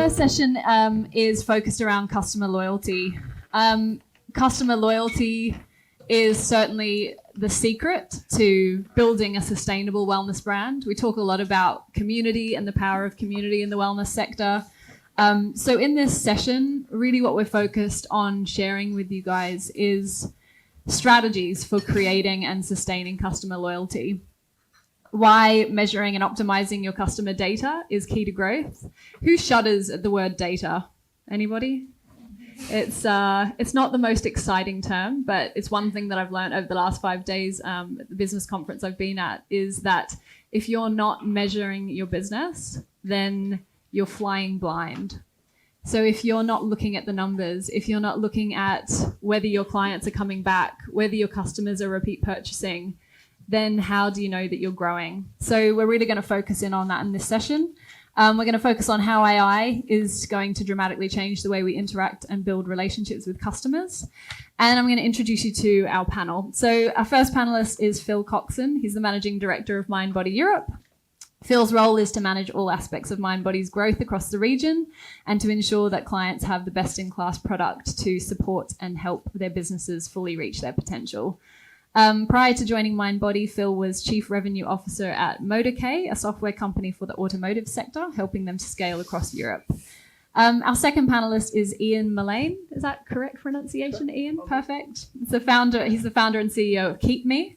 first session is focused around customer loyalty. Customer loyalty is certainly the secret to building a sustainable wellness brand. We talk a lot about community and the power of community in the wellness sector. So in this session, really what we're focused on sharing with you guys is strategies for creating and sustaining customer loyalty. Why measuring and optimizing your customer data is key to growth. Who shudders at the word data? Anybody? It's not the most exciting term, but it's one thing that I've learned over the last 5 days at the business conference I've been at, is that if you're not measuring your business, then you're flying blind. So if you're not looking at the numbers, if you're not looking at whether your clients are coming back, whether your customers are repeat purchasing, then how do you know that you're growing? So we're really going to focus in on that in this session. We're going to focus on how AI is going to dramatically change the way we interact and build relationships with customers. And I'm going to introduce you to our panel. So our first panelist is Phil Coxon. He's the Managing Director of MINDBODY Europe. Phil's role is to manage all aspects of MINDBODY's growth across the region and to ensure that clients have the best-in-class product to support and help their businesses fully reach their potential. Prior to joining MINDBODY, Phil was Chief Revenue Officer at Motork, a software company for the automotive sector, helping them to scale across Europe. Our second panelist is Ian Mullane. Is that correct pronunciation, Ian? Perfect. He's the founder and CEO of Keepme.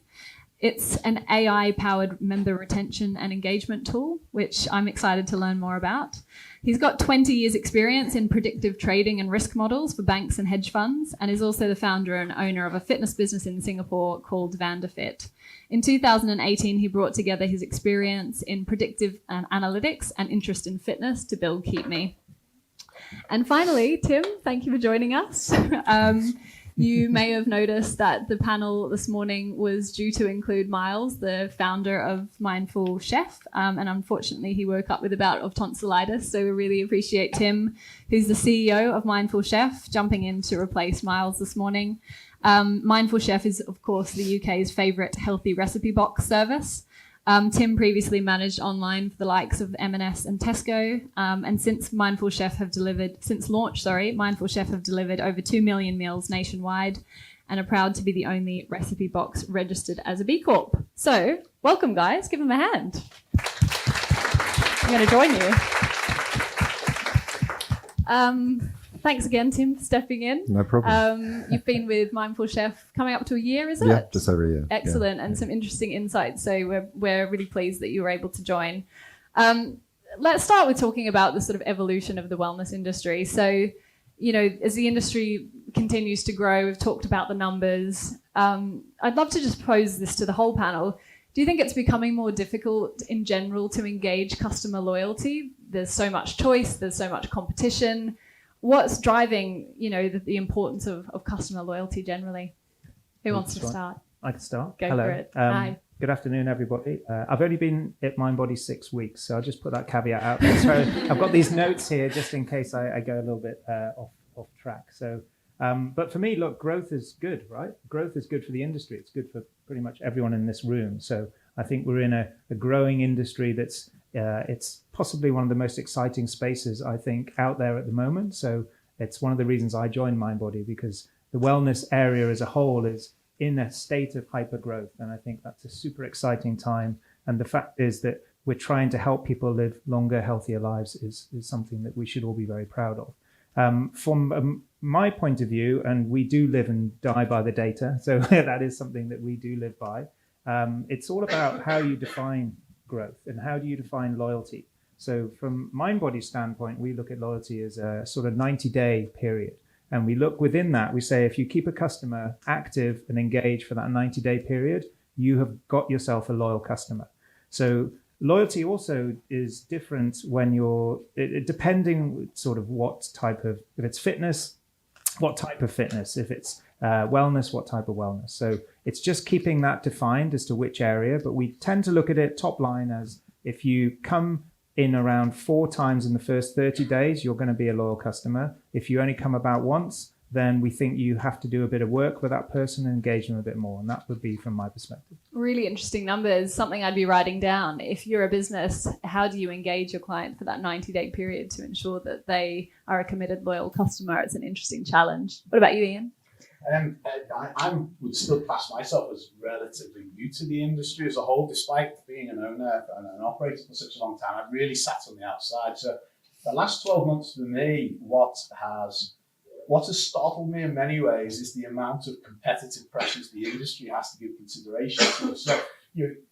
It's an AI-powered member retention and engagement tool, which I'm excited to learn more about. He's got 20 years experience in predictive trading and risk models for banks and hedge funds, and is also the founder and owner of a fitness business in Singapore called Vanderfit. In 2018, he brought together his experience in predictive analytics and interest in fitness to build Keepme. And finally, Tim, thank you for joining us. You may have noticed that the panel this morning was due to include Miles, the founder of Mindful Chef, and unfortunately he woke up with a bout of tonsillitis, so we really appreciate Tim, who's the CEO of Mindful Chef, jumping in to replace Miles this morning. Mindful Chef is, of course, the UK's favourite healthy recipe box service. Tim previously managed online for the likes of M&S and Tesco, and since Mindful Chef have delivered over 2 million meals nationwide and are proud to be the only recipe box registered as a B Corp. So, welcome guys, give them a hand. I'm going to join you. Thanks again, Tim, for stepping in. No problem. You've been with Mindful Chef coming up to a year, is it? Yeah, just over a year. Excellent, and some interesting insights. So we're really pleased that you were able to join. Let's start with talking about the sort of evolution of the wellness industry. So, you know, as the industry continues to grow, we've talked about the numbers. I'd love to just pose this to the whole panel. Do you think it's becoming more difficult in general to engage customer loyalty? There's so much choice, there's so much competition. What's driving, you know, the importance of customer loyalty generally? Who wants to start? I can start. Go Hello. for it. Hi. Good afternoon, everybody. I've only been at MINDBODY 6 weeks, so I'll just put that caveat out there. So I've got these notes here just in case I go a little bit off track. So, but for me, look, growth is good, right? Growth is good for the industry. It's good for pretty much everyone in this room. So I think we're in a growing industry that's it's possibly one of the most exciting spaces, I think, out there at the moment. So it's one of the reasons I joined MINDBODY, because the wellness area as a whole is in a state of hyper growth. And I think that's a super exciting time. And the fact is that we're trying to help people live longer, healthier lives is something that we should all be very proud of. From my point of view, and we do live and die by the data, so that is something that we do live by. It's all about how you define growth and how do you define loyalty. So from MINDBODY's standpoint, we look at loyalty as a sort of 90-day period. And we look within that, we say if you keep a customer active and engaged for that 90-day period, you have got yourself a loyal customer. So loyalty also is different when you're, depending sort of what type of, if it's fitness, what type of fitness, if it's wellness, what type of wellness. So it's just keeping that defined as to which area, but we tend to look at it top line as if you come in around 4 times in the first 30 days, you're going to be a loyal customer. If you only come about once, then we think you have to do a bit of work with that person and engage them a bit more. And that would be from my perspective. Really interesting numbers, something I'd be writing down. If you're a business, how do you engage your client for that 90-day period to ensure that they are a committed, loyal customer? It's an interesting challenge. What about you, Ian? I would still class myself as relatively new to the industry as a whole, despite being an owner and an operator for such a long time. I've really sat on the outside. So the last 12 months for me, what has startled me in many ways is the amount of competitive pressures the industry has to give consideration to. So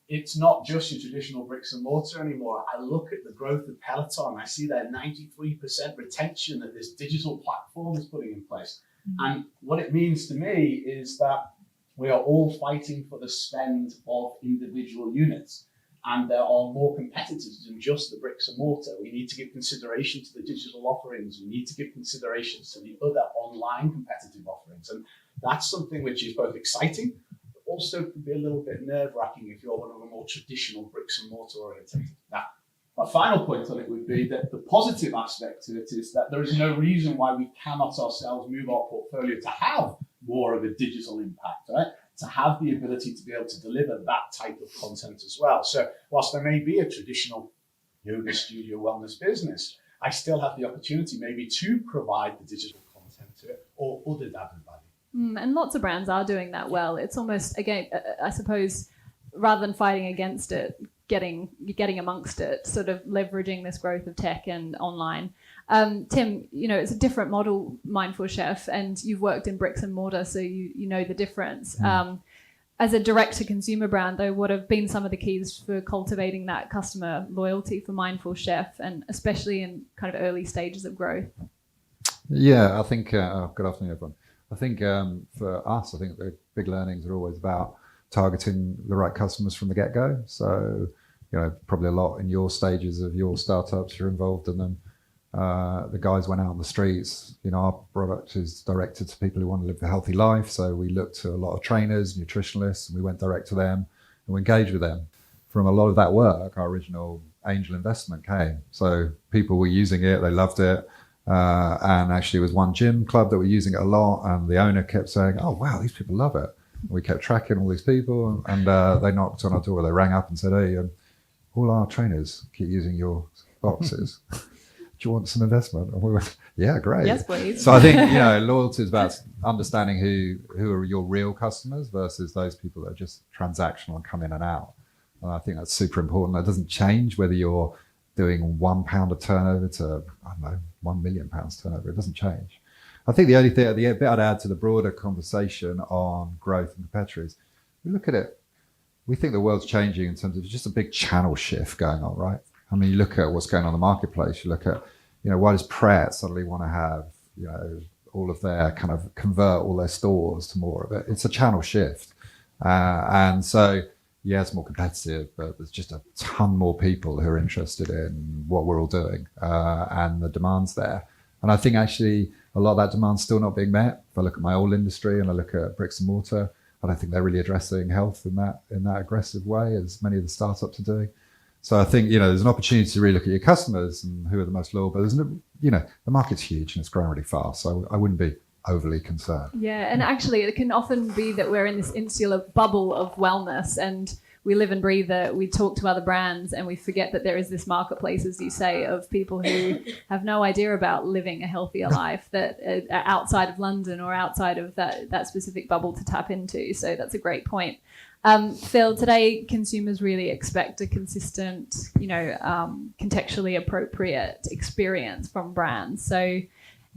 it's not just your traditional bricks and mortar anymore. I look at the growth of Peloton. I see their 93% retention that this digital platform is putting in place. And what it means to me is that we are all fighting for the spend of individual units. And there are more competitors than just the bricks and mortar. We need to give consideration to the digital offerings. We need to give consideration to the other online competitive offerings. And that's something which is both exciting, but also can be a little bit nerve-wracking if you're one of the more traditional bricks and mortar oriented. Now, my final point on it would be that the positive aspect to it is that there is no reason why we cannot ourselves move our portfolio to have more of a digital impact, right? To have the ability to be able to deliver that type of content as well. So whilst there may be a traditional yoga studio wellness business, I still have the opportunity maybe to provide the digital content to it or other added value. And lots of brands are doing that well. It's almost, again, I suppose, rather than fighting against it, getting amongst it, sort of leveraging this growth of tech and online. Tim, it's a different model, Mindful Chef, and you've worked in bricks and mortar, so you know the difference. As a direct-to-consumer brand, though, what have been some of the keys for cultivating that customer loyalty for Mindful Chef, and especially in kind of early stages of growth? Yeah, I think, good afternoon, everyone. I think for us, I think the big learnings are always about targeting the right customers from the get-go. So, probably a lot in your stages of your startups, you're involved in them. The guys went out on the streets. Our product is directed to people who want to live a healthy life. So we looked to a lot of trainers, nutritionists, and we went direct to them and we engaged with them. From a lot of that work, our original angel investment came. So people were using it, they loved it. And actually it was one gym club that were using it a lot. And the owner kept saying, oh, wow, these people love it. And we kept tracking all these people and they knocked on our door. They rang up and said, hey, all our trainers keep using your boxes. Do you want some investment? And we went, yeah, great. Yes, please. So I think, loyalty is about understanding who are your real customers versus those people that are just transactional and come in and out. And I think that's super important. That doesn't change whether you're doing £1 of turnover to, £1 million turnover. It doesn't change. I think the only thing, the bit I'd add to the broader conversation on growth and competitors, we look at it, we think the world's changing in terms of just a big channel shift going on, right? I mean, you look at what's going on in the marketplace, you look at, why does Pret suddenly want to have, all of their kind of convert all their stores to more of it? It's a channel shift. And so, yeah, it's more competitive, but there's just a ton more people who are interested in what we're all doing, and the demand's there. And I think actually a lot of that demand's still not being met. If I look at my old industry and I look at bricks and mortar, I don't think they're really addressing health in that aggressive way as many of the startups are doing. So I think, there's an opportunity to really look at your customers and who are the most loyal, but the market's huge and it's growing really fast. So I wouldn't be overly concerned. Yeah, and actually it can often be that we're in this insular bubble of wellness and we live and breathe it. We talk to other brands and we forget that there is this marketplace, as you say, of people who have no idea about living a healthier life that are outside of London or outside of that specific bubble to tap into. So that's a great point. Phil, today consumers really expect a consistent, contextually appropriate experience from brands. So,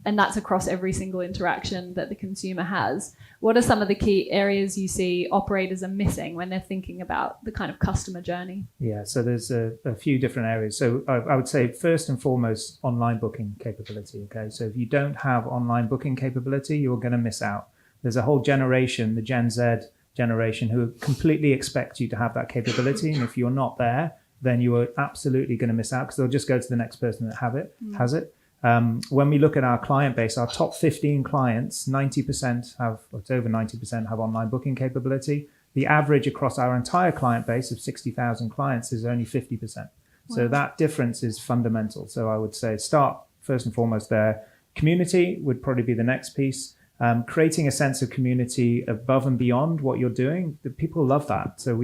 and that's across every single interaction that the consumer has. What are some of the key areas you see operators are missing when they're thinking about the kind of customer journey? Yeah, so there's a few different areas. So I would say first and foremost, online booking capability. Okay, so if you don't have online booking capability, you're going to miss out. There's a whole generation, the Gen Z generation, who completely expect you to have that capability. And if you're not there, then you are absolutely going to miss out because they'll just go to the next person that has it. When we look at our client base, our top 15 clients, 90% have, or it's over 90% have online booking capability. The average across our entire client base of 60,000 clients is only 50%. Wow. So that difference is fundamental. So I would say start first and foremost there. Community would probably be the next piece. creating a sense of community above and beyond what you're doing. The people love that. So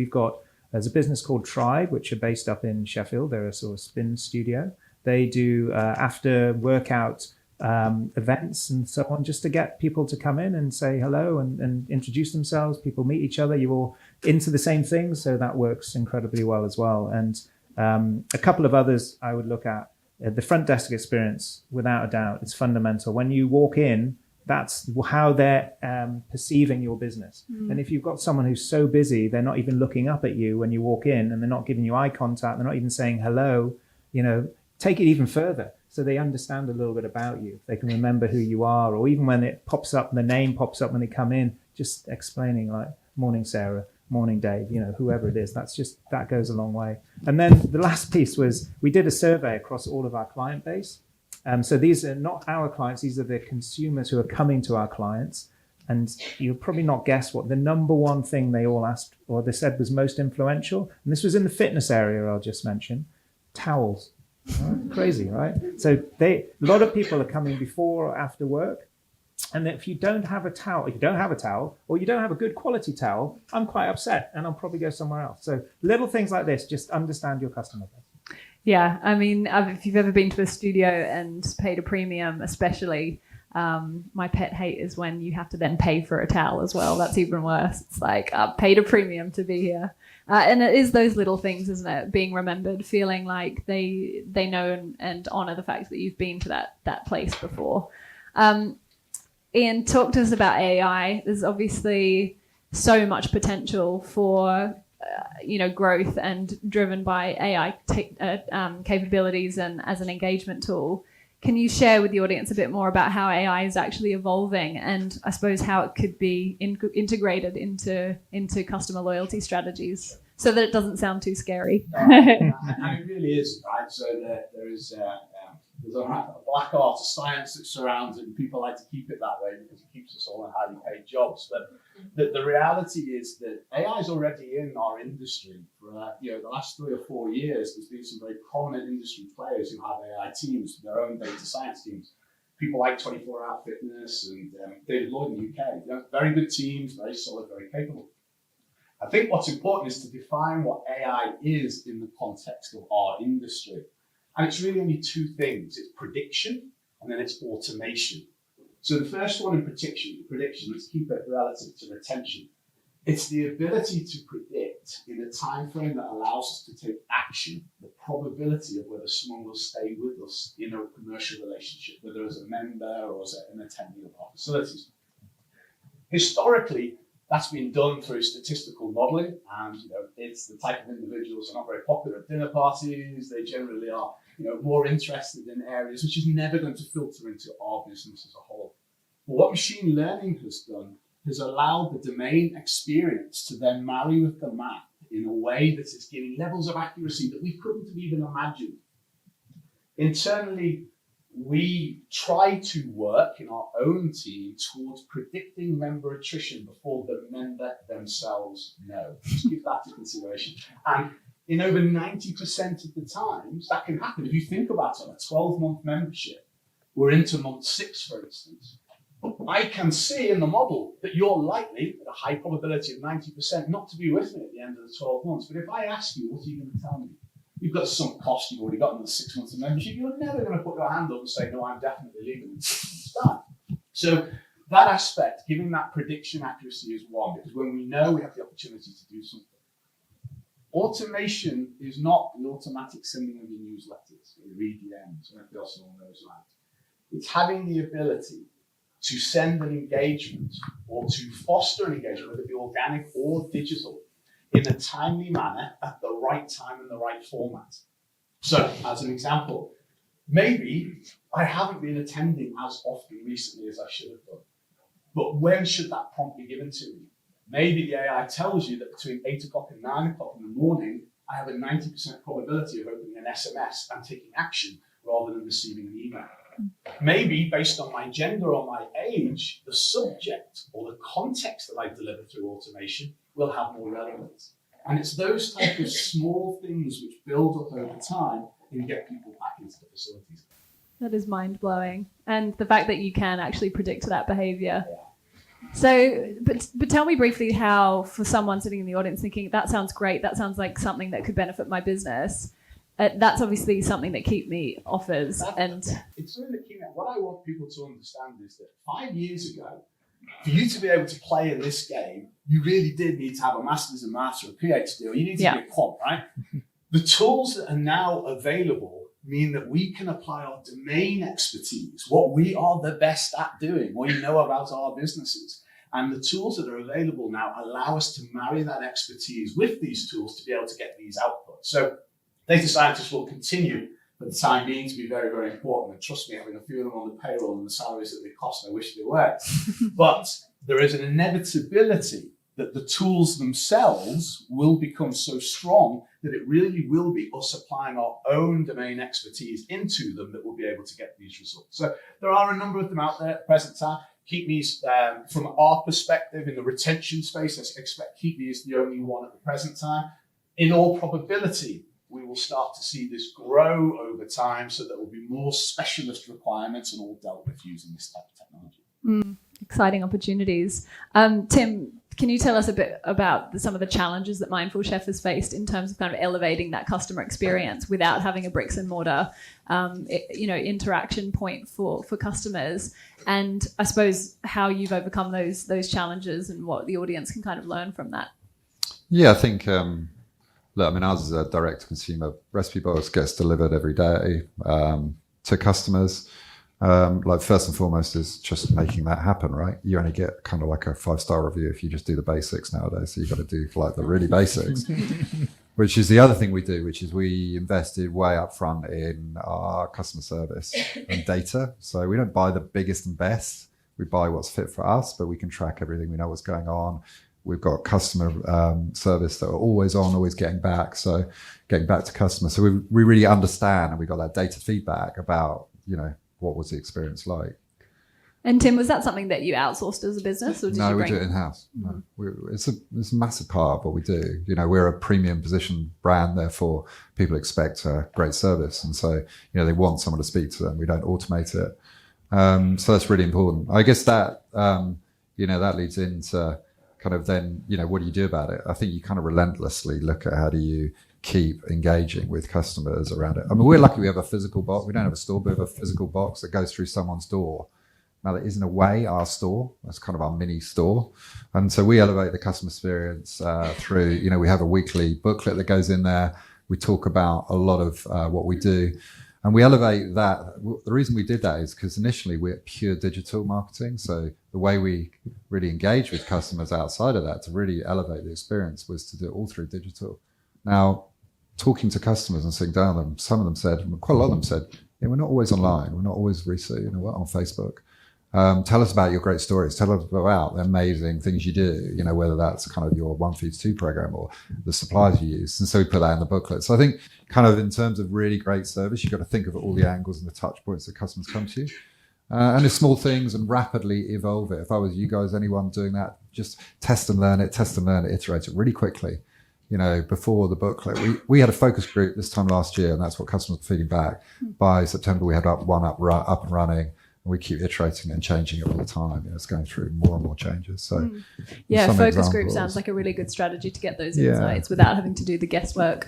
there's a business called Tribe, which are based up in Sheffield. They're a sort of spin studio. They do after workout events and so on, just to get people to come in and say hello and introduce themselves. People meet each other. You're all into the same things, so that works incredibly well as well. And a couple of others I would look at. The front desk experience, without a doubt, is fundamental. When you walk in, that's how they're perceiving your business. And if you've got someone who's so busy, they're not even looking up at you when you walk in, and they're not giving you eye contact, they're not even saying hello, take it even further. So they understand a little bit about you. They can remember who you are, or even when it pops up, the name pops up when they come in, just explaining like, morning, Sarah, morning, Dave, whoever it is. That goes a long way. And then the last piece was, we did a survey across all of our client base. So these are not our clients, these are the consumers who are coming to our clients. And you'll probably not guess what the number one thing they all asked, or they said was most influential. And this was in the fitness area I'll just mention, towels. Right? Crazy, right? So a lot of people are coming before or after work. And if you don't have a towel, or you don't have a good quality towel, I'm quite upset and I'll probably go somewhere else. So little things like this, just understand your customer base. Yeah, I mean, if you've ever been to a studio and paid a premium, especially, my pet hate is when you have to then pay for a towel as well. That's even worse. It's like, I've paid a premium to be here. And it is those little things, isn't it? Being remembered, feeling like they know and honour the fact that you've been to that place before. Ian, talk to us about AI. There's obviously so much potential for growth and driven by AI capabilities and as an engagement tool. Can you share with the audience a bit more about how AI is actually evolving, and I suppose how it could be integrated into customer loyalty strategies so that it doesn't sound too scary? And it really is, right? So there's a black art of science that surrounds it, and people like to keep it that way because it keeps us all in highly paid jobs. But the reality is that AI is already in our industry. For the last 3 or 4 years, there's been some very prominent industry players who have AI teams, their own data science teams. People like 24 Hour Fitness and David Lloyd in the UK. Very good teams, very solid, very capable. I think what's important is to define what AI is in the context of our industry. And it's really only two things. It's prediction and then it's automation. So the first one in prediction, let's keep it relative to retention. It's the ability to predict in a time frame that allows us to take action, the probability of whether someone will stay with us in a commercial relationship, whether as a member or as an attendee of our facilities. Historically, that's been done through statistical modeling, and it's the type of individuals who are not very popular at dinner parties. They generally are more interested in areas which is never going to filter into our business as a whole. But what machine learning has done has allowed the domain experience to then marry with the map in a way that is giving levels of accuracy that we couldn't have even imagined. Internally, we try to work in our own team towards predicting member attrition before the member themselves know. Just give that to consideration. And in over 90% of the times, that can happen. If you think about it, on a 12-month membership, we're into month 6, for instance. I can see in the model that you're likely, at a high probability of 90%, not to be with me at the end of the 12 months. But if I ask you, what are you going to tell me? You've got some cost, you've already got another 6 months of membership, you're never going to put your hand up and say, no, I'm definitely leaving in 6 months' time. So that aspect, giving that prediction accuracy is one, because when we know we have the opportunity to do something. Automation is not the automatic sending of your newsletters or your EDMs or anything else along those lines. It's having the ability to send an engagement or to foster an engagement, whether it be organic or digital, in a timely manner at the right time and the right format. So, as an example, maybe I haven't been attending as often recently as I should have done. But when should that prompt be given to me? Maybe the AI tells you that between 8 o'clock and 9 o'clock in the morning, I have a 90% probability of opening an SMS and taking action rather than receiving an email. Maybe based on my gender or my age, the subject or the context that I deliver through automation will have more relevance. And it's those type of small things which build up over time and get people back into the facilities. That is mind-blowing. And the fact that you can actually predict that behavior. So, but tell me briefly how, for someone sitting in the audience thinking, that sounds great, that sounds like something that could benefit my business, that's obviously something that Keepme offers. It's something that Keepme, what I want people to understand is that 5 years ago, for you to be able to play in this game, you really did need to have a master's in maths or a PhD, or you need to be a quant, right? The tools that are now available mean that we can apply our domain expertise, what we are the best at doing, what we know about our businesses. And the tools that are available now allow us to marry that expertise with these tools to be able to get these outputs. So data scientists will continue for the time being to be very, very important. And trust me, having a few of them on the payroll and the salaries that they cost, I wish they were. But there is an inevitability that the tools themselves will become so strong that it really will be us applying our own domain expertise into them that will be able to get these results. So there are a number of them out there at the present time. Keepme's, from our perspective, in the retention space, I expect Keepme is the only one at the present time. In all probability, we will start to see this grow over time, so there will be more specialist requirements and all dealt with using this type of technology. Exciting opportunities. Tim, can you tell us a bit about some of the challenges that Mindful Chef has faced in terms of kind of elevating that customer experience without having a bricks and mortar, interaction point for customers, and I suppose how you've overcome those challenges and what the audience can kind of learn from that? Yeah, I think, look, I mean, ours is a direct-to-consumer recipe box, gets delivered every day to customers. Like first and foremost is just making that happen, right? You only get kind of like a 5-star review if you just do the basics nowadays. So you've got to do like the really basics, which is the other thing we do, which is we invested way up front in our customer service and data. So we don't buy the biggest and best. We buy what's fit for us, but we can track everything. We know what's going on. We've got customer service that are always on, always getting back. So getting back to customers. So we really understand, and we got that data feedback about, what was the experience like. And Tim, was that something that you outsourced as a business, or did you we do it in-house. No, it's a massive part of what we do. We're a premium position brand, therefore people expect a great service. And so, they want someone to speak to them. We don't automate it. So that's really important. I guess that, that leads into kind of then, what do you do about it? I think you kind of relentlessly look at how do you keep engaging with customers around it. I mean, we're lucky we have a physical box. We don't have a store, but we have a physical box that goes through someone's door. Now, that is in a way our store. That's kind of our mini store. And so we elevate the customer experience through, we have a weekly booklet that goes in there. We talk about a lot of what we do. And we elevate that. The reason we did that is because initially we're pure digital marketing. So the way we really engage with customers outside of that to really elevate the experience was to do it all through digital. Now, talking to customers and sitting down with them, some of them said, quite a lot of them said, we're not always online. We're not always we're on Facebook. Tell us about your great stories. Tell us about the amazing things you do, whether that's kind of your 1 Feeds 2 program or the supplies you use. And so we put that in the booklet. So I think kind of in terms of really great service, you've got to think of all the angles and the touch points that customers come to you. And it's small things and rapidly evolve it. If I was you guys, anyone doing that, just test and learn it, iterate it really quickly. Before the booklet, we had a focus group this time last year, and that's what customers were feeding back. By September, we had one up and running, and we keep iterating and changing it all the time. It's going through more and more changes. So, focus group sounds like a really good strategy to get those insights without having to do the guesswork.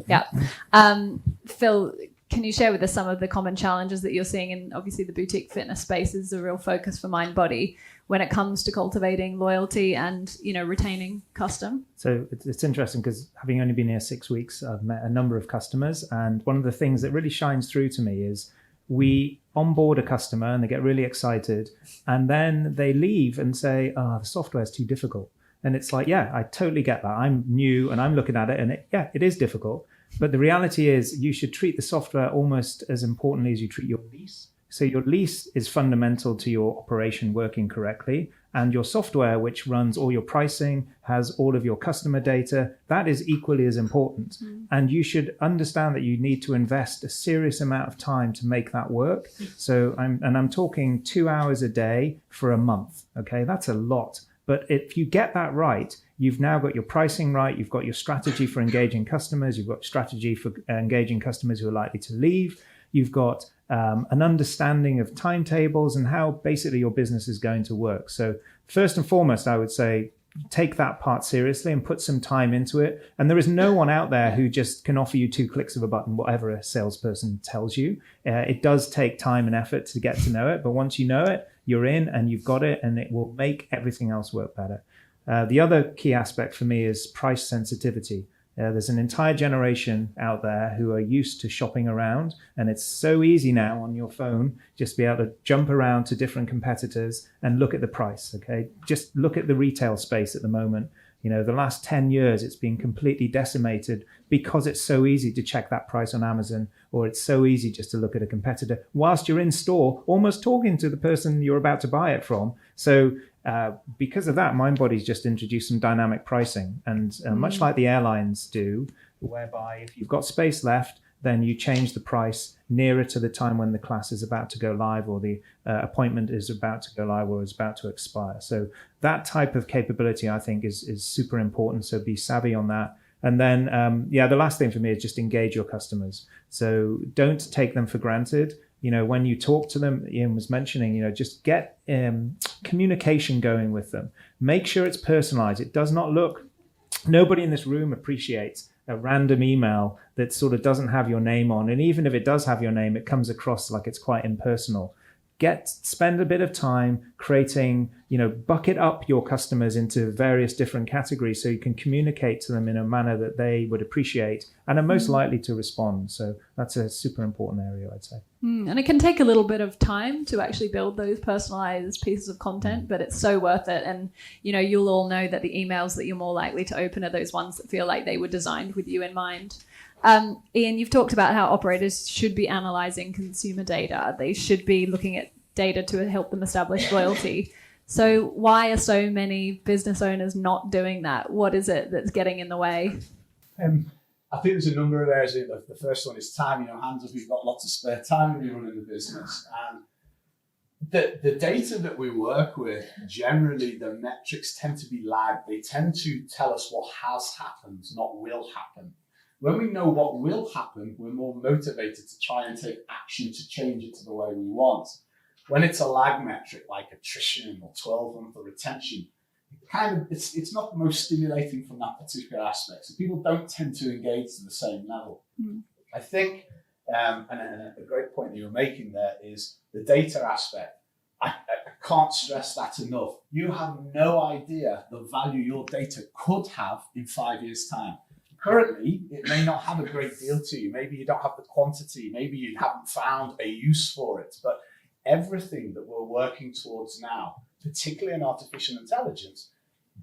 Yeah. Phil, can you share with us some of the common challenges that you're seeing? And obviously, the boutique fitness space is a real focus for MindBody when it comes to cultivating loyalty and retaining custom. So it's interesting because having only been here 6 weeks, I've met a number of customers, and one of the things that really shines through to me is we onboard a customer and they get really excited, and then they leave and say, the software is too difficult. And it's like, I totally get that. I'm new and I'm looking at it, and it is difficult. But the reality is you should treat the software almost as importantly as you treat your lease. So your lease is fundamental to your operation working correctly. And your software, which runs all your pricing, has all of your customer data, that is equally as important. And you should understand that you need to invest a serious amount of time to make that work. So I'm talking 2 hours a day for a month. Okay, that's a lot. But if you get that right, you've now got your pricing right, you've got your strategy for engaging customers, you've got strategy for engaging customers who are likely to leave, you've got an understanding of timetables and how basically your business is going to work. So first and foremost, I would say take that part seriously and put some time into it. And there is no one out there who just can offer you 2 clicks of a button, whatever a salesperson tells you. It does take time and effort to get to know it. But once you know it, you're in and you've got it, and it will make everything else work better. The other key aspect for me is price sensitivity. There's an entire generation out there who are used to shopping around, and it's so easy now on your phone just to be able to jump around to different competitors and look at the price. Okay, just look at the retail space at the moment. You know, the last 10 years, it's been completely decimated because it's so easy to check that price on Amazon, or it's so easy just to look at a competitor whilst you're in store, almost talking to the person you're about to buy it from. So because of that, MindBody's just introduced some dynamic pricing, and much like the airlines do, whereby if you've got space left, then you change the price nearer to the time when the class is about to go live, or the appointment is about to go live or is about to expire. So that type of capability, I think, is super important. So be savvy on that. And then, the last thing for me is just engage your customers. So don't take them for granted. You know, when you talk to them, Ian was mentioning, you know, just get communication going with them. Make sure it's personalized. It does not look, nobody in this room appreciates a random email that sort of doesn't have your name on. And even if it does have your name, it comes across like it's quite impersonal. Spend a bit of time creating, you know, bucket up your customers into various different categories so you can communicate to them in a manner that they would appreciate and are most likely to respond. So that's a super important area, I'd say. And it can take a little bit of time to actually build those personalized pieces of content, but it's so worth it. And, you know, you'll all know that the emails that you're more likely to open are those ones that feel like they were designed with you in mind. Ian, you've talked about how operators should be analyzing consumer data. They should be looking at data to help them establish loyalty. So why are so many business owners not doing that? What is it that's getting in the way? I think there's a number of areas. The first one is time. You know, hands up, you've got lots of spare time when you're running the business. And the data that we work with, generally the metrics tend to be lagged. They tend to tell us what has happened, not will happen. When we know what will happen, we're more motivated to try and take action to change it to the way we want. When it's a lag metric like attrition or 12-month or retention, it's not the most stimulating from that particular aspect. So people don't tend to engage to the same level. I think, and a great point that you're making there is the data aspect. I can't stress that enough. You have no idea the value your data could have in 5 years' time. Currently, it may not have a great deal to you. Maybe you don't have the quantity. Maybe you haven't found a use for it. But everything that we're working towards now, particularly in artificial intelligence,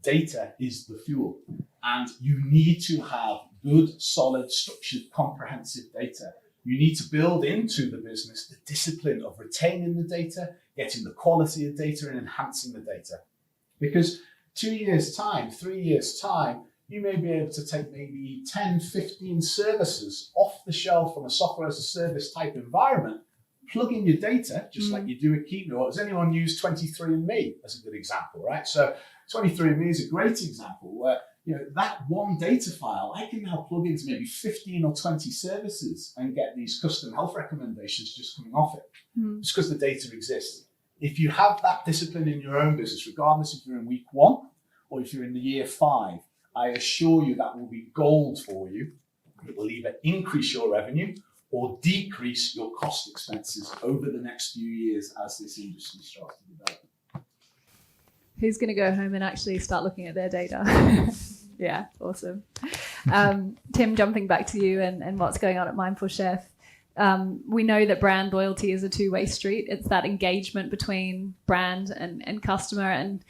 data is the fuel. And you need to have good, solid, structured, comprehensive data. You need to build into the business the discipline of retaining the data, getting the quality of data, and enhancing the data. Because 2 years' time, 3 years' time, you may be able to take maybe 10, 15 services off the shelf from a software as a service type environment, plug in your data, just like you do at Keepme. Or does anyone use 23andMe as a good example, right? So 23andMe is a great example where, you know, that one data file, I can now plug into maybe 15 or 20 services and get these custom health recommendations just coming off it. It's because the data exists. If you have that discipline in your own business, regardless if you're in week 1 or if you're in the year 5, I assure you that will be gold for you. It will either increase your revenue or decrease your cost expenses over the next few years as this industry starts to develop. Who's going to go home and actually start looking at their data? Yeah, awesome. Tim, jumping back to you and what's going on at Mindful Chef. We know that brand loyalty is a two-way street. It's that engagement between brand and customer. And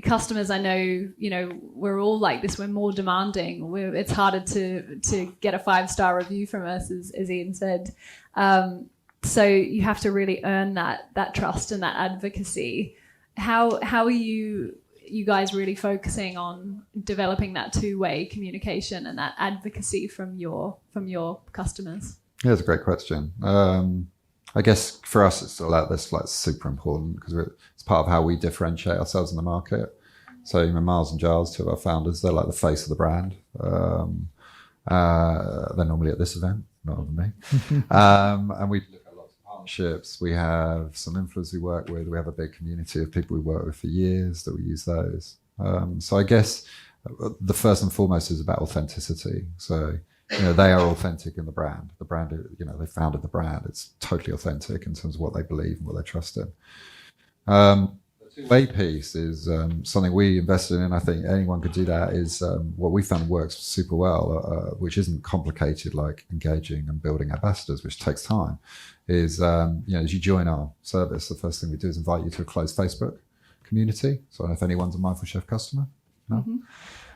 customers, I know, you know, we're all like this. We're more demanding. It's harder to get a 5-star review from us, as Ian said. So you have to really earn that trust and that advocacy. How are you guys really focusing on developing that two-way communication and that advocacy from your customers? Yeah, that's a great question. I guess for us, it's that's like super important because it's part of how we differentiate ourselves in the market. So, you know, Miles and Giles, two of our founders, they're like the face of the brand. They're normally at this event, not with me. And we look at lots of partnerships. We have some influencers we work with. We have a big community of people we work with for years that we use those. So I guess the first and foremost is about authenticity. So, they are authentic in the brand. The brand, they founded the brand. It's totally authentic in terms of what they believe and what they trust in. The two-way piece is something we invested in. I think anyone could do that. Is what we found works super well, which isn't complicated like engaging and building ambassadors, which takes time. Is as you join our service, the first thing we do is invite you to a closed Facebook community. So I don't know if anyone's a Mindful Chef customer. No. Mm-hmm.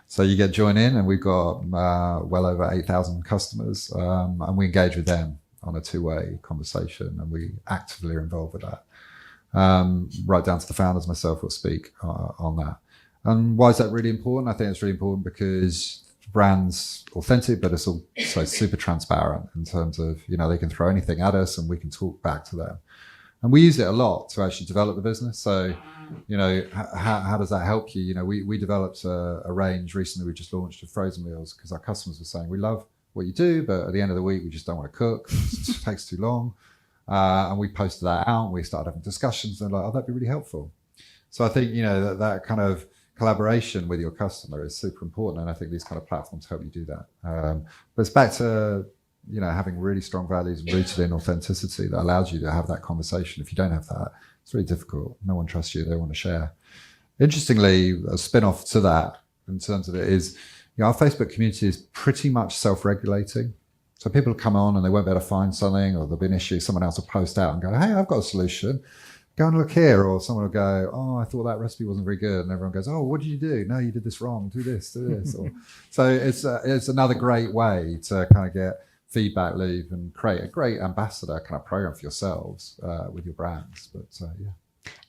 So you get joined in, and we've got well over 8,000 customers, and we engage with them on a two-way conversation, and we actively are involved with that. Right down to the founders, myself, will speak on that. And why is that really important? I think it's really important because the brand's authentic, but it's also super transparent in terms of, they can throw anything at us and we can talk back to them. And we use it a lot to actually develop the business. So, how does that help you? We developed a range recently. We just launched of frozen meals because our customers were saying, we love what you do, but at the end of the week, we just don't want to cook. It takes too long. And we posted that out and we started having discussions and like, that'd be really helpful. So I think, that kind of collaboration with your customer is super important. And I think these kind of platforms help you do that. But it's back to, having really strong values rooted in authenticity that allows you to have that conversation. If you don't have that, it's really difficult. No one trusts you. They want to share. Interestingly, a spin-off to that in terms of it is, our Facebook community is pretty much self-regulating. So people come on and they won't be able to find something, or there'll be an issue. Someone else will post out and go, hey, I've got a solution. Go and look here. Or someone will go, oh, I thought that recipe wasn't very good. And everyone goes, oh, what did you do? No, you did this wrong. Do this. So it's another great way to kind of get feedback loop and create a great ambassador kind of program for yourselves with your brands. But yeah.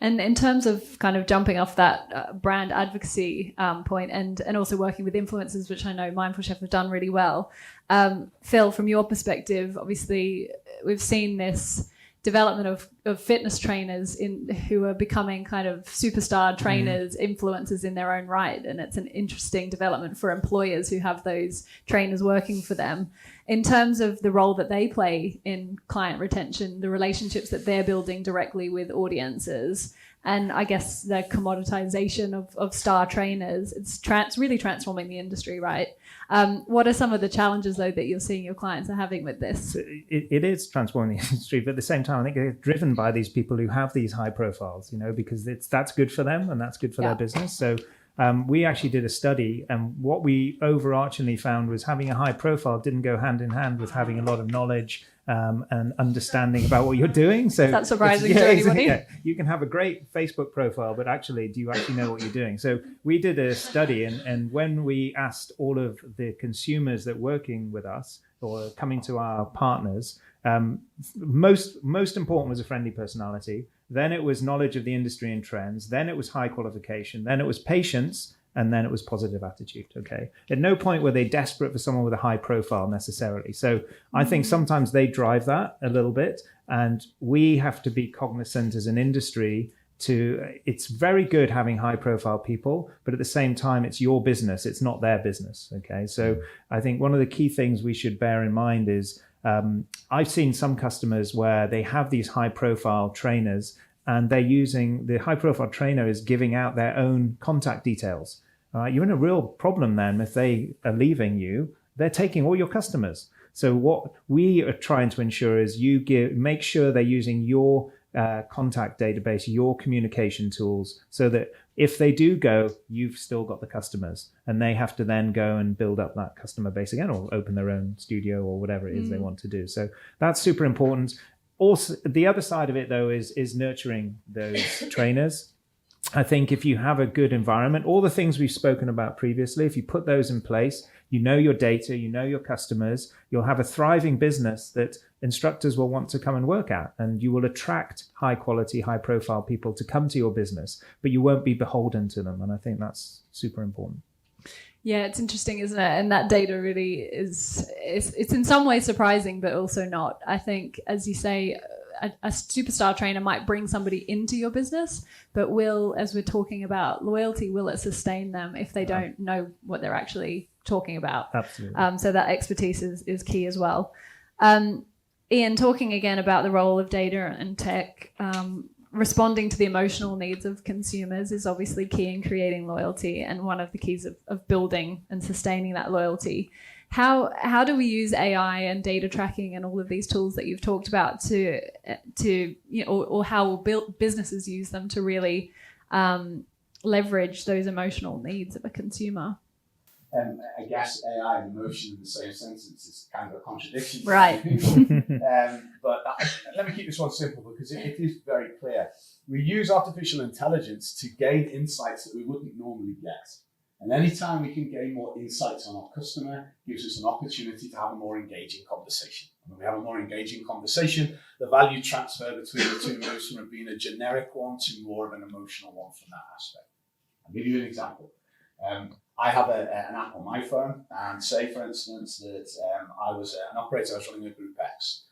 And in terms of kind of jumping off that brand advocacy point and also working with influencers, which I know Mindful Chef have done really well, Phil, from your perspective, obviously we've seen this development of fitness trainers who are becoming kind of superstar trainers, influencers in their own right. And it's an interesting development for employers who have those trainers working for them. In terms of the role that they play in client retention, the relationships that they're building directly with audiences, and I guess the commoditization of star trainers, it's really transforming the industry, right? What are some of the challenges, though, that you're seeing your clients are having with this? It is transforming the industry, but at the same time, I think it's driven by these people who have these high profiles, because that's good for them and that's good for their business. So we actually did a study, and what we overarchingly found was having a high profile didn't go hand in hand with having a lot of knowledge and understanding about what you're doing. So that's surprising to anybody. Yeah, you can have a great Facebook profile, but actually, do you actually know what you're doing? So we did a study, and when we asked all of the consumers that working with us or coming to our partners, most important was a friendly personality. Then it was knowledge of the industry and trends. Then it was high qualification. Then it was patience. And then it was positive attitude. Okay. At no point were they desperate for someone with a high profile necessarily. So I think sometimes they drive that a little bit. And we have to be cognizant as an industry it's very good having high profile people, but at the same time, it's your business. It's not their business. Okay. So I think one of the key things we should bear in mind is I've seen some customers where they have these high profile trainers and they're using the high profile trainer is giving out their own contact details. You're in a real problem then if they are leaving you, they're taking all your customers. So what we are trying to ensure is make sure they're using your contact database, your communication tools, so that if they do go, you've still got the customers and they have to then go and build up that customer base again or open their own studio or whatever it is they want to do. So that's super important. Also, the other side of it, though, is nurturing those trainers. I think if you have a good environment, all the things we've spoken about previously, if you put those in place, you know your data, you know your customers, you'll have a thriving business that instructors will want to come and work at, and you will attract high quality, high profile people to come to your business, but you won't be beholden to them. And I think that's super important. Yeah, it's interesting, isn't it? And that data really it's in some ways surprising, but also not. I think, as you say, a superstar trainer might bring somebody into your business, but as we're talking about loyalty, will it sustain them if they don't know what they're actually talking about? Absolutely. So that expertise is key as well. Ian, talking again about the role of data and tech, responding to the emotional needs of consumers is obviously key in creating loyalty and one of the keys of building and sustaining that loyalty. How do we use AI and data tracking and all of these tools that you've talked about to or how will businesses use them to really leverage those emotional needs of a consumer? I guess AI and emotion in the same sentence is kind of a contradiction. Right. But let me keep this one simple because it is very clear. We use artificial intelligence to gain insights that we wouldn't normally get. And anytime we can gain more insights on our customer, gives us an opportunity to have a more engaging conversation. And when we have a more engaging conversation, the value transfer between the two moves from being a generic one to more of an emotional one from that aspect. I'll give you an example. I have an app on my phone, and say, for instance, that I was an operator, I was running a Group X.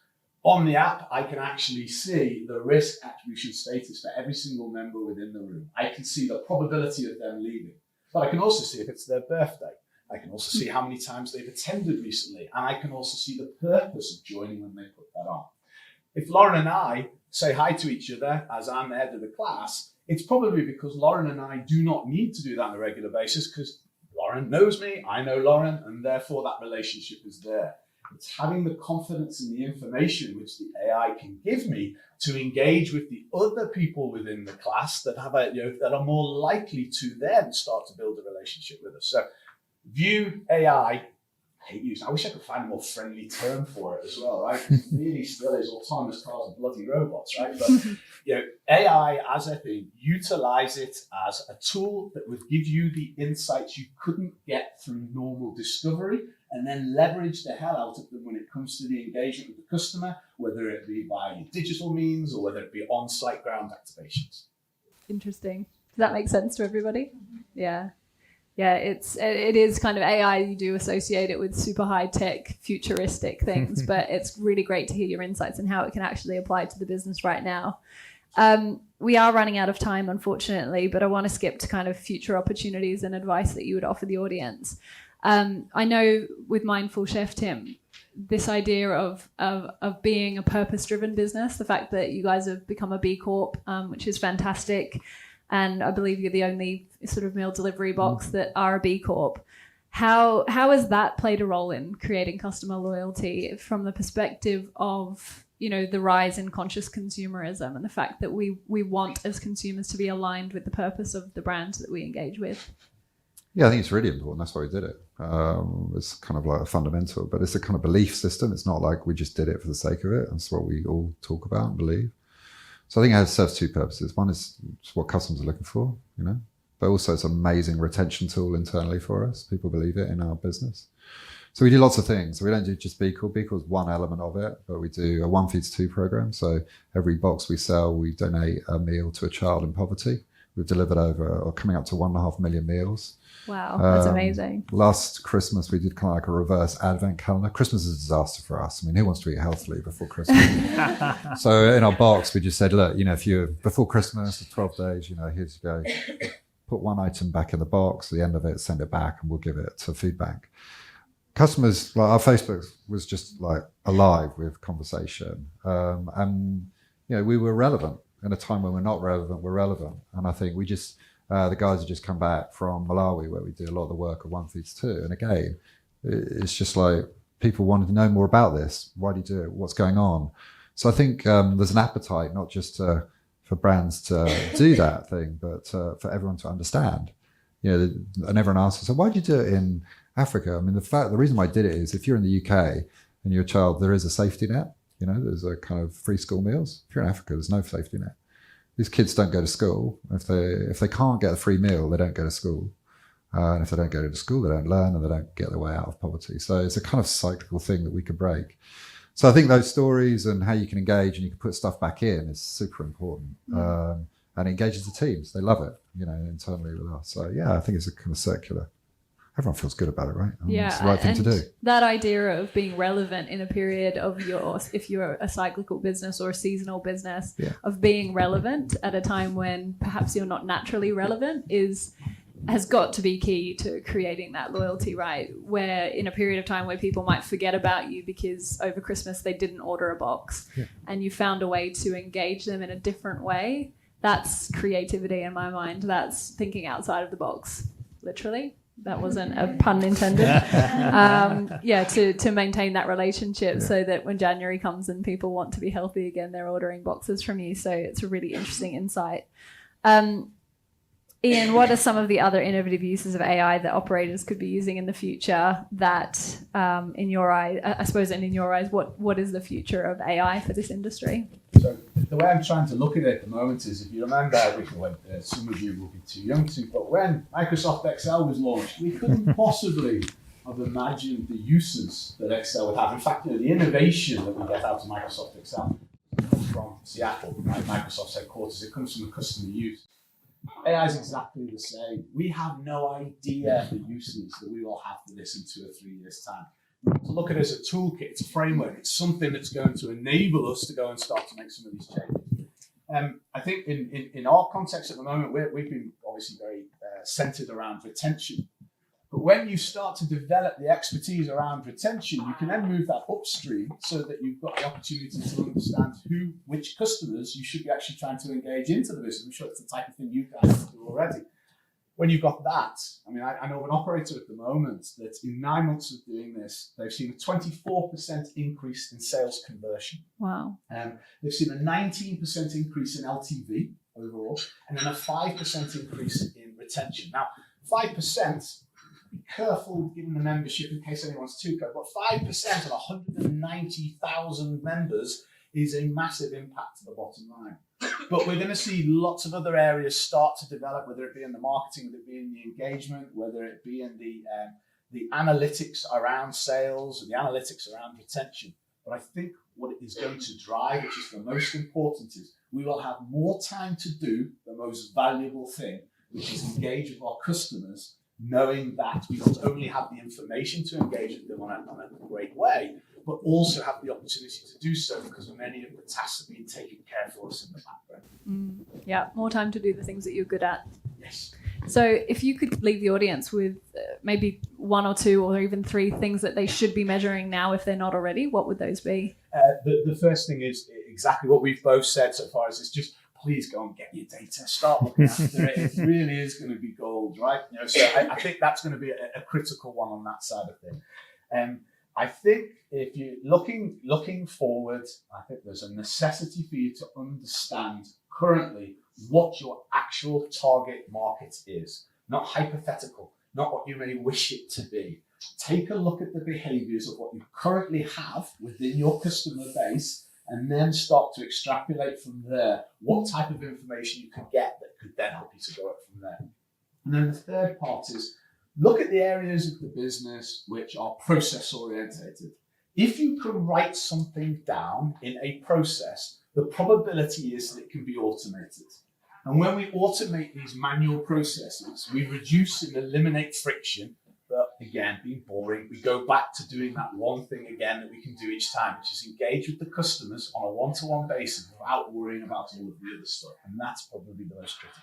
On the app, I can actually see the risk attribution status for every single member within the room. I can see the probability of them leaving, but I can also see if it's their birthday. I can also see how many times they've attended recently, and I can also see the purpose of joining when they put that on. If Lauren and I say hi to each other as I'm the head of the class, it's probably because Lauren and I do not need to do that on a regular basis because Lauren knows me, I know Lauren, and therefore that relationship is there. It's having the confidence in the information which the AI can give me to engage with the other people within the class that have that are more likely to then start to build a relationship with us. So view AI. I hate using. I wish I could find a more friendly term for it as well, right? It really still is autonomous cars and bloody robots, right? But AI as a thing, utilize it as a tool that would give you the insights you couldn't get through normal discovery, and then leverage the hell out of them when it comes to the engagement with the customer, whether it be via digital means or whether it be on-site ground activations. Interesting. Does that make sense to everybody? Yeah. Yeah, it is kind of AI. You do associate it with super high tech, futuristic things, but it's really great to hear your insights and how it can actually apply to the business right now. We are running out of time, unfortunately, but I want to skip to kind of future opportunities and advice that you would offer the audience. I know with Mindful Chef, Tim, this idea of being a purpose-driven business, the fact that you guys have become a B Corp, which is fantastic. And I believe you're the only sort of meal delivery box that are a B Corp. How has that played a role in creating customer loyalty from the perspective of, the rise in conscious consumerism and the fact that we want as consumers to be aligned with the purpose of the brands that we engage with? Yeah, I think it's really important. That's why we did it. It's kind of like a fundamental, but it's a kind of belief system. It's not like we just did it for the sake of it. That's what we all talk about and believe. So I think it serves two purposes. One is what customers are looking for, but also it's an amazing retention tool internally for us. People believe it in our business. So we do lots of things. So we don't do just B Corp. B Corp is one element of it, but we do a 1 Feeds 2 program. So every box we sell, we donate a meal to a child in poverty. We've delivered coming up to 1.5 million meals. Wow, that's amazing. Last Christmas, we did kind of like a reverse advent calendar. Christmas is a disaster for us. I mean, who wants to eat healthily before Christmas? So in our box, we just said, look, if you're before Christmas, it's 12 days, here's you go. Put one item back in the box, at the end of it, send it back, and we'll give it to food bank. Customers, like our Facebook was just like alive with conversation. And we were relevant. In a time when we're not relevant, we're relevant. And I think we just... the guys have just come back from Malawi, where we do a lot of the work of 1 Feeds 2. And again, it's just like people wanted to know more about this. Why do you do it? What's going on? So I think there's an appetite, not just for brands to do that thing, but for everyone to understand. And everyone asks, so why do you do it in Africa? I mean, the reason why I did it is if you're in the UK and you're a child, there is a safety net. There's a kind of free school meals. If you're in Africa, there's no safety net. These kids don't go to school. If they can't get a free meal, they don't go to school. And if they don't go to school, they don't learn and they don't get their way out of poverty. So it's a kind of cyclical thing that we could break. So I think those stories and how you can engage and you can put stuff back in is super important. And it engages the teams. They love it, internally with us. So yeah, I think it's a kind of circular. Everyone feels good about it, right? It's the right thing to do. That idea of being relevant in a period of if you're a cyclical business or a seasonal business, of being relevant at a time when perhaps you're not naturally relevant is has got to be key to creating that loyalty, right? Where in a period of time where people might forget about you because over Christmas they didn't order a box, and you found a way to engage them in a different way. That's creativity in my mind. That's thinking outside of the box, literally. That wasn't a pun intended. To maintain that relationship so that when January comes and people want to be healthy again, they're ordering boxes from you. So it's a really interesting insight. Ian, what are some of the other innovative uses of AI that operators could be using in the future that, in your eyes, I suppose, and in your eyes, what is the future of AI for this industry? So the way I'm trying to look at it at the moment is, if you remember, some of you will be too young to, but when Microsoft Excel was launched, we couldn't possibly have imagined the uses that Excel would have. In fact, the innovation that we get out of Microsoft Excel comes from Seattle, right? Microsoft's headquarters. It comes from the customer use. AI is exactly the same. We have no idea the uses that we will have for this in 2 or 3 years' time. To look at it as a toolkit, it's a framework, it's something that's going to enable us to go and start to make some of these changes. I think in our context at the moment, we've been obviously very centered around retention. But when you start to develop the expertise around retention, you can then move that upstream so that you've got the opportunity to understand which customers you should be actually trying to engage into the business. I'm sure it's the type of thing you guys do already. When you've got that, I mean, I know of an operator at the moment that in 9 months of doing this, they've seen a 24% increase in sales conversion. Wow. They've seen a 19% increase in LTV overall, and then a 5% increase in retention. Now, 5%, be careful giving the membership in case anyone's too close, but 5% of 190,000 members is a massive impact to the bottom line. But we're going to see lots of other areas start to develop, whether it be in the marketing, whether it be in the engagement, whether it be in the analytics around sales and the analytics around retention. But I think what it is going to drive, which is the most important, is we will have more time to do the most valuable thing, which is engage with our customers, knowing that we not only have the information to engage with them on a great way, but also have the opportunity to do so because many of the tasks are being taken care of for us in the background. Yeah, more time to do the things that you're good at. Yes. So if you could leave the audience with maybe 1 or 2 or even 3 things that they should be measuring now if they're not already, what would those be? The first thing is exactly what we've both said so far, is just please go and get your data, start looking after it. It really is going to be gold, right? So I think that's going to be a critical one on that side of things. I think if you're looking forward, I think there's a necessity for you to understand currently what your actual target market is. Not hypothetical, not what you may wish it to be. Take a look at the behaviors of what you currently have within your customer base, and then start to extrapolate from there what type of information you could get that could then help you to go up from there. And then the third part is look at the areas of the business which are process orientated. If you can write something down in a process, the probability is that it can be automated. And when we automate these manual processes, we reduce and eliminate friction. But again, being boring, we go back to doing that one thing again that we can do each time, which is engage with the customers on a one-to-one basis without worrying about all of the other stuff. And that's probably the most critical.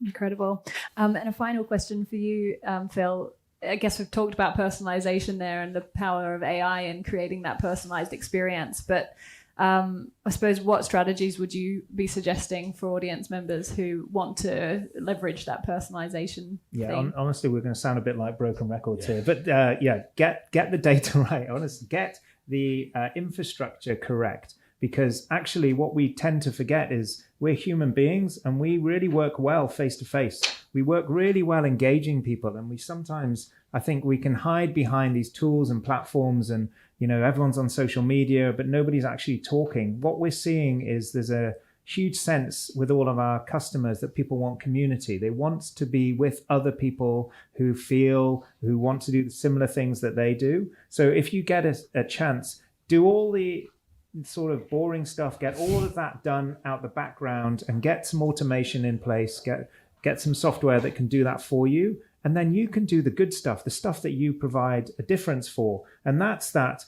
Incredible. And a final question for you, Phil. I guess we've talked about personalization there and the power of AI in creating that personalized experience. But I suppose what strategies would you be suggesting for audience members who want to leverage that personalization? Yeah, honestly, we're going to sound a bit like broken records here. But get the data right. Honestly, get the infrastructure correct. Because actually what we tend to forget is we're human beings and we really work well face to face. We work really well engaging people, and we sometimes, I think we can hide behind these tools and platforms, and everyone's on social media, but nobody's actually talking. What we're seeing is there's a huge sense with all of our customers that people want community. They want to be with other people who want to do the similar things that they do. So if you get a chance, do all the sort of boring stuff, get all of that done out the background and get some automation in place, get some software that can do that for you. And then you can do the good stuff, the stuff that you provide a difference for. And that's that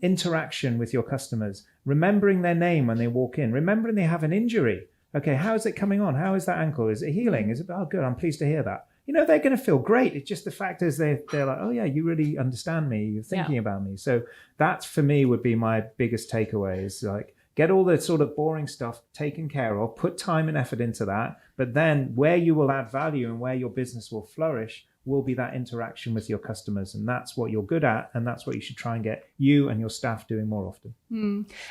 interaction with your customers, remembering their name when they walk in, remembering they have an injury. Okay, how is it coming on? How is that ankle? Is it healing? Is it, oh, good, I'm pleased to hear that. they're going to feel great. It's just the fact is they're like, oh yeah, you really understand me. You're thinking about me. So that for me would be my biggest takeaway is like, get all the sort of boring stuff taken care of, put time and effort into that. But then where you will add value and where your business will flourish will be that interaction with your customers. And that's what you're good at. And that's what you should try and get you and your staff doing more often.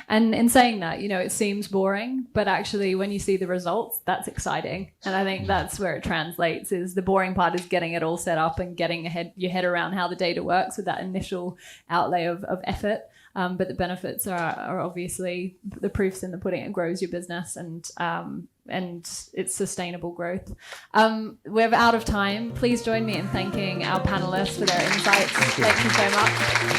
And in saying that, it seems boring, but actually when you see the results, that's exciting. And I think that's where it translates is the boring part is getting it all set up and getting your head around how the data works with that initial outlay of effort. But the benefits are obviously the proof's in the pudding. It grows your business and it's sustainable growth. We're out of time. Please join me in thanking our panelists for their insights. Thank you so much.